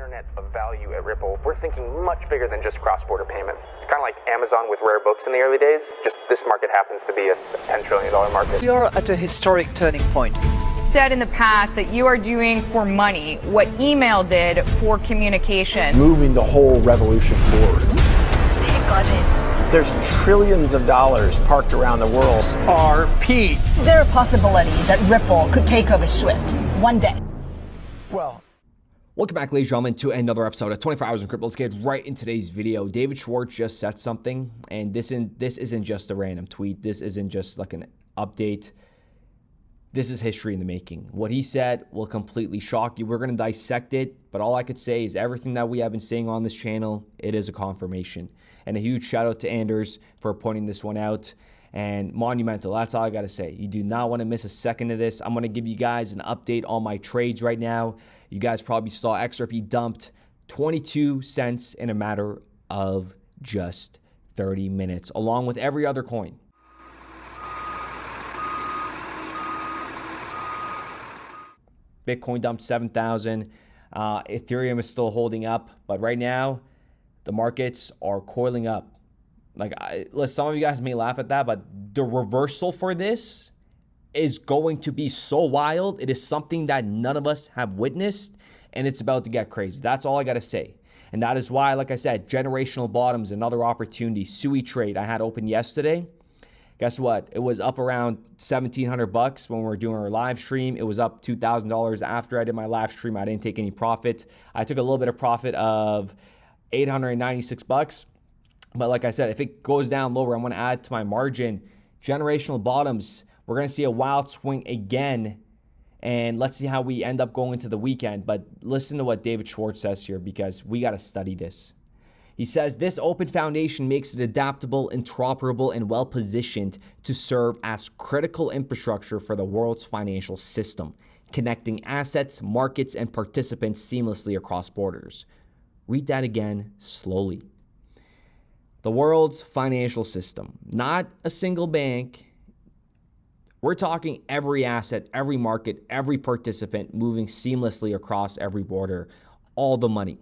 internet of value at Ripple, we're thinking much bigger than just cross-border payments. It's kind of like Amazon with rare books in the early days, just this market happens to be a $10 trillion market. We are at a historic turning point. Said in the past that you are doing for money what email did for communication. Moving the whole revolution forward. Take on it. There's trillions of dollars parked around the world. XRP. Is there a possibility that Ripple could take over Swift one day? Well, welcome back, ladies and gentlemen, to another episode of 24 Hours in Crypto. Let's get right in today's video. David Schwarz just said something, and this isn't just a random tweet. This isn't just like an update. This is history in the making. What he said will completely shock you. We're going to dissect it, but all I could say is everything that we have been saying on this channel, it is a confirmation. And a huge shout out to Anders for pointing this one out. And monumental, that's all I got to say. You do not want to miss a second of this. I'm going to give you guys an update on my trades right now. You guys probably saw XRP dumped 22 cents in a matter of just 30 minutes, along with every other coin. Bitcoin dumped 7,000. Ethereum is still holding up, but right now the markets are coiling up. Some of you guys may laugh at that, but the reversal for this is going to be so wild. It is something that none of us have witnessed, and it's about to get crazy. That's all I got to say. And that is why, like I said, generational bottoms, another opportunity. Sui trade I had open yesterday. Guess what? It was up around $1,700 when we were doing our live stream. It was up $2,000 after I did my live stream. I didn't take any profit. I took a little bit of profit of $896. But like I said, if it goes down lower, I'm going to add to my margin. Generational bottoms, we're going to see a wild swing again. And let's see how we end up going into the weekend. But listen to what David Schwarz says here, because we got to study this. He says, this open foundation makes it adaptable, interoperable, and well-positioned to serve as critical infrastructure for the world's financial system, connecting assets, markets, and participants seamlessly across borders. Read that again slowly. The world's financial system, not a single bank. We're talking every asset, every market, every participant moving seamlessly across every border, all the money.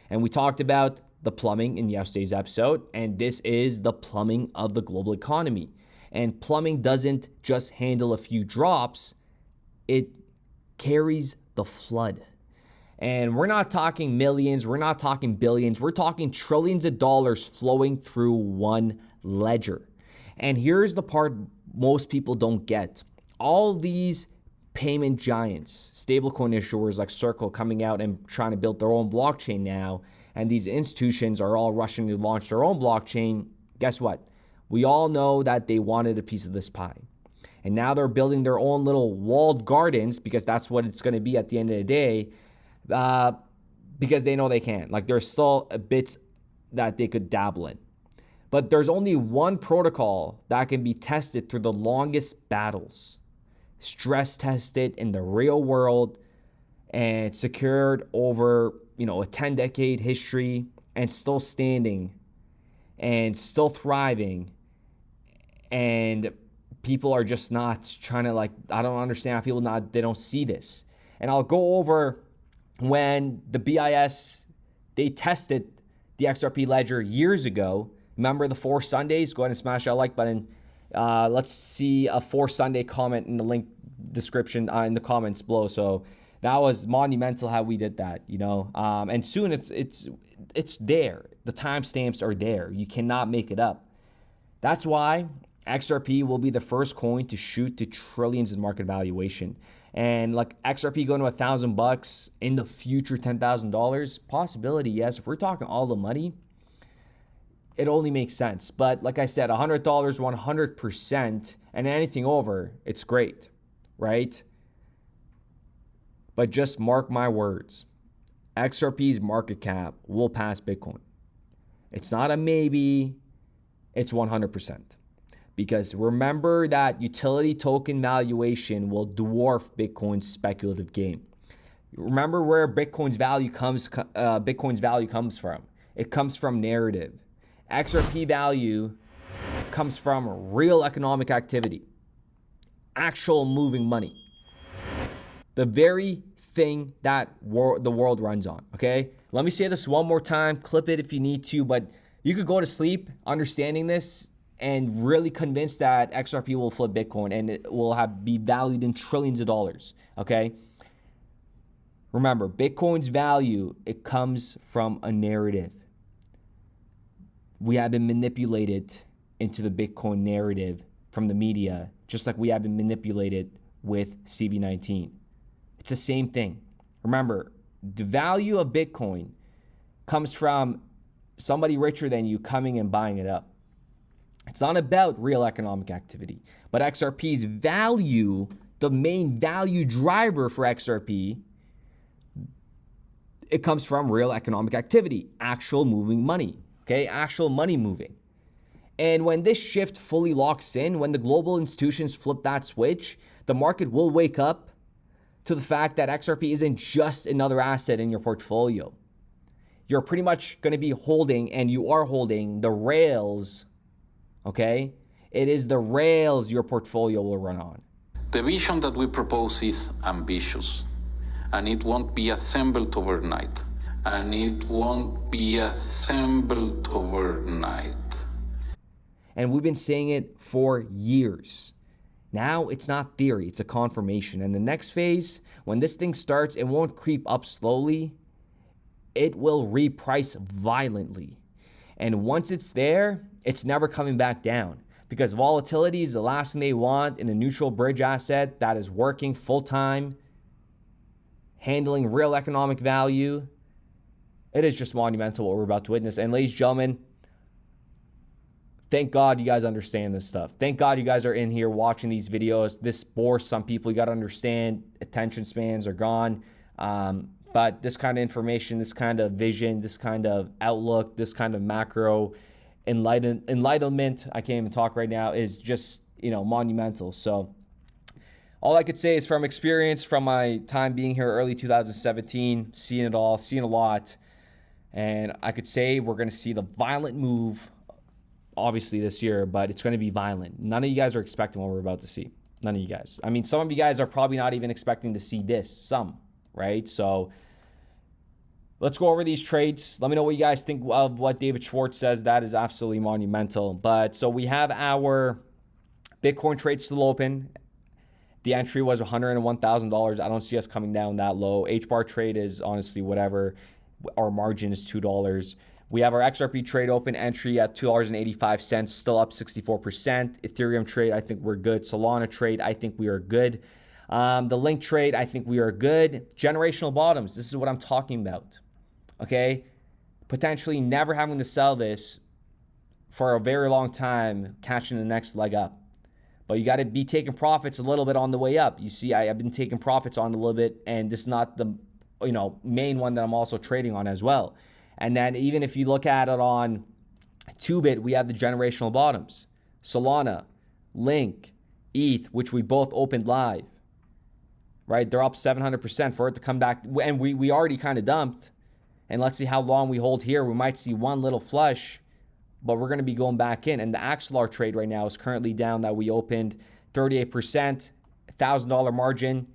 And we talked about the plumbing in yesterday's episode, and this is the plumbing of the global economy. And plumbing doesn't just handle a few drops, it carries the flood. And we're not talking millions, we're not talking billions, we're talking trillions of dollars flowing through one ledger. And here's the part most people don't get. All these payment giants, stablecoin issuers like Circle coming out and trying to build their own blockchain now, and these institutions are all rushing to launch their own blockchain. Guess what? We all know that they wanted a piece of this pie. And now they're building their own little walled gardens, because that's what it's going to be at the end of the day, because they know they can. Like, there's still bits that they could dabble in. But there's only one protocol that can be tested through the longest battles, stress tested in the real world, and secured over a 10-decade history, and still standing and still thriving. And people are just not trying to, I don't understand how people they don't see this. And I'll go over when the BIS, they tested the XRP ledger years ago. Remember the 4 Sundays? Go ahead and smash that like button. Let's see a 4 Sunday comment in the link description in the comments below. So that was monumental how we did that, and soon it's there. The timestamps are there. You cannot make it up. That's why XRP will be the first coin to shoot to trillions in market valuation. And XRP going to $1,000 in the future, $10,000 possibility. Yes, if we're talking all the money, it only makes sense. But like I said, $100, 100%, and anything over, it's great, right? But just mark my words, XRP's market cap will pass Bitcoin. It's not a maybe, it's 100%. Because remember that utility token valuation will dwarf Bitcoin's speculative game. Remember where Bitcoin's value comes from. It comes from narrative. XRP value comes from real economic activity, actual moving money. The very thing that the world runs on, okay? Let me say this one more time, clip it if you need to, but you could go to sleep understanding this and really convinced that XRP will flip Bitcoin and it will be valued in trillions of dollars, okay? Remember, Bitcoin's value, it comes from a narrative. We have been manipulated into the Bitcoin narrative from the media, just like we have been manipulated with CV19. It's the same thing. Remember, the value of Bitcoin comes from somebody richer than you coming and buying it up. It's not about real economic activity, but XRP's value, the main value driver for XRP, it comes from real economic activity, actual moving money, okay? Actual money moving. And when this shift fully locks in, when the global institutions flip that switch, the market will wake up to the fact that XRP isn't just another asset in your portfolio. You're pretty much going to be holding, and you are holding, the rails, okay? It is the rails your portfolio will run on. The vision that we propose is ambitious, and it won't be assembled overnight. And it won't be assembled overnight. And we've been saying it for years. Now it's not theory, it's a confirmation. And the next phase, when this thing starts, it won't creep up slowly. It will reprice violently. And once it's there, it's never coming back down. Because volatility is the last thing they want in a neutral bridge asset that is working full-time, handling real economic value. It is just monumental what we're about to witness. And ladies and gentlemen, thank God you guys understand this stuff. Thank God you guys are in here watching these videos. This bores some people. You got to understand, attention spans are gone. But this kind of information, this kind of vision, this kind of outlook, this kind of macro enlightenment, I can't even talk right now, is just, monumental. So all I could say is from experience, from my time being here early 2017, seeing it all, seeing a lot. And I could say we're going to see the violent move, obviously this year, but it's going to be violent. None of you guys are expecting what we're about to see. None of you guys. I mean, some of you guys are probably not even expecting to see this. Some, right? So let's go over these trades. Let me know what you guys think of what David Schwarz says. That is absolutely monumental. But so we have our Bitcoin trade still open. The entry was $101,000. I don't see us coming down that low. HBAR trade is honestly whatever. Our margin is $2. We have our XRP trade open, entry at $2.85, still up 64%. Ethereum trade, I think we're good. Solana trade, I think we are good. The Link trade, I think we are good. Generational bottoms, this is what I'm talking about. Okay? Potentially never having to sell this for a very long time, catching the next leg up. But you got to be taking profits a little bit on the way up. You see, I've been taking profits on a little bit, and this is not the main one that I'm also trading on as well. And then even if you look at it on 2-bit, we have the generational bottoms. Solana, Link, ETH, which we both opened live, right? They're up 700% for it to come back. And we already kind of dumped. And let's see how long we hold here. We might see one little flush, but we're going to be going back in. And the Axelar trade right now is currently down that we opened 38%, $1,000 margin.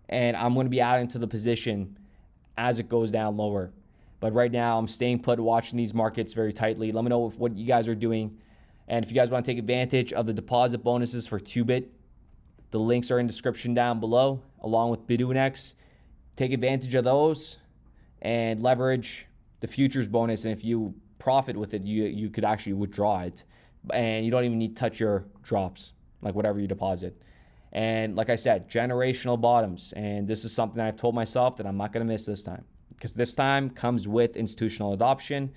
And I'm going to be adding to the position as it goes down lower. But right now, I'm staying put, watching these markets very tightly. Let me know what you guys are doing. And if you guys want to take advantage of the deposit bonuses for 2-bit, the links are in the description down below, along with Bidunex. Take advantage of those and leverage the futures bonus. And if you profit with it, you could actually withdraw it. And you don't even need to touch your drops, like whatever you deposit. And like I said, generational bottoms. And this is something I've told myself that I'm not going to miss this time. Because this time comes with institutional adoption,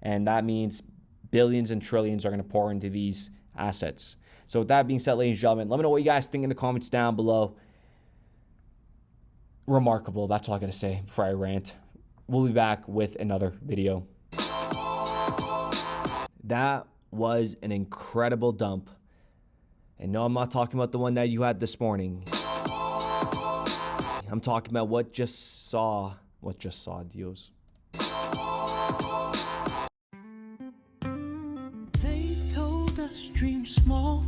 and that means billions and trillions are going to pour into these assets. So with that being said, ladies and gentlemen, let me know what you guys think in the comments down below. Remarkable. That's all I got to say before I rant. We'll be back with another video. That was an incredible dump. And no, I'm not talking about the one that you had this morning. I'm talking about what just saw, Dios. They told us dream small,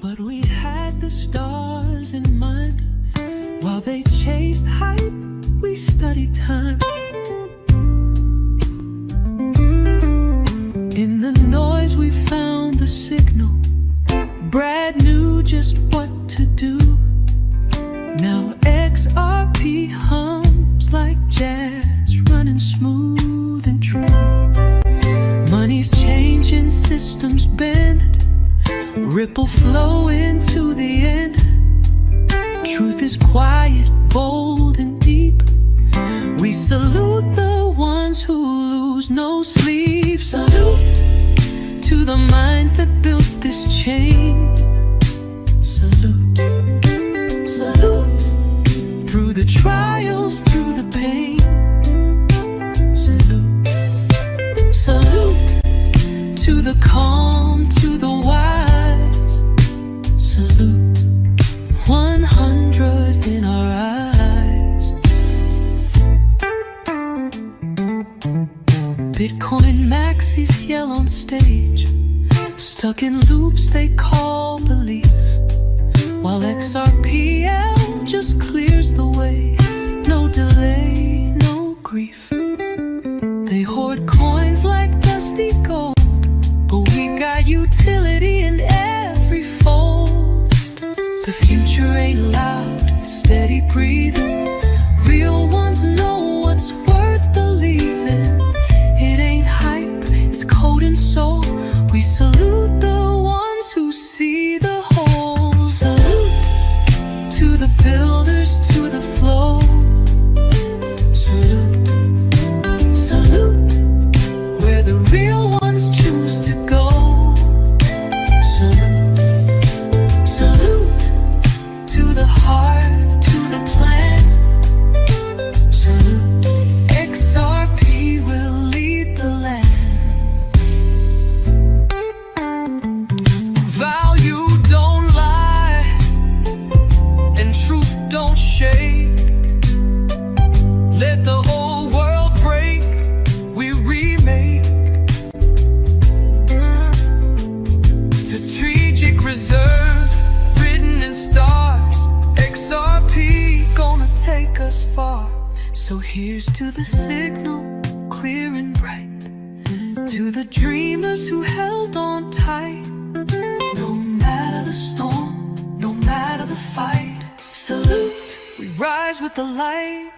but we had the stars in mind while they chased hype, we study time. In the noise we found the signal. Brad knew just what to do. Now XRP hums like jazz, running smooth and true. Money's changing, systems bend, ripple flow into the end. Truth is quiet, bold and deep. We salute the ones who lose no sleep. Salute to the minds that built this chain. Salute, salute through the trials, through the pain. Salute, salute to the calm, to the wise. Salute 100 in our eyes. Bitcoin maxis yell on stage, stuck in loops they call belief, while XRPL just clears the way. No delay, no grief. They hoard coins like dusty gold, but we got utility in every fold. The future ain't loud, it's steady breathing. Real ones know what's worth believing. It ain't hype, it's code and soul. We salute the ones who see the whole. Salute to the builders, to the flow. Salute, salute where the real ones choose to go. Salute, salute to the heart, to the plan. Salute, XRP will lead the land. Value don't lie, and truth don't shake. Let the whole world break, we remake. Strategic reserve, written in stars. XRP gonna take us far. So here's to the signal, clear and bright. To the dreamers who held on tight. No matter the storm, no matter the fight. Salute, we rise with the light.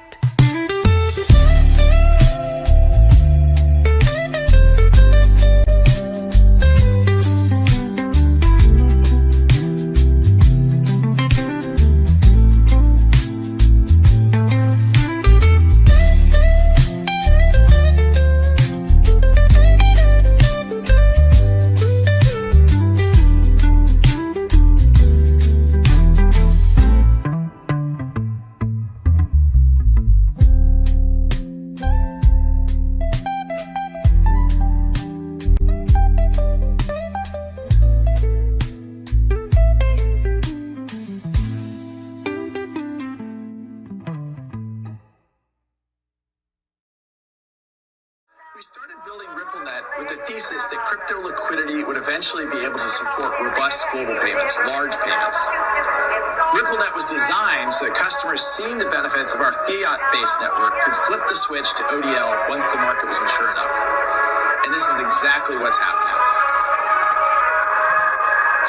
We started building RippleNet with the thesis that crypto liquidity would eventually be able to support robust global payments, large payments. RippleNet was designed so that customers seeing the benefits of our fiat-based network could flip the switch to ODL once the market was mature enough. And this is exactly what's happening.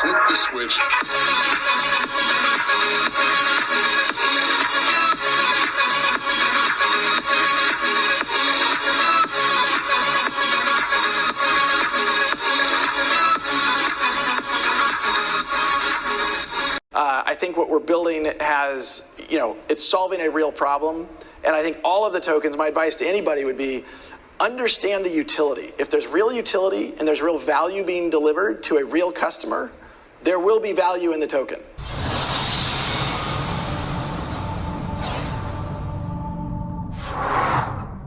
Flip the switch. I think what we're building has, it's solving a real problem. And I think all of the tokens, my advice to anybody would be, understand the utility. If there's real utility and there's real value being delivered to a real customer, there will be value in the token.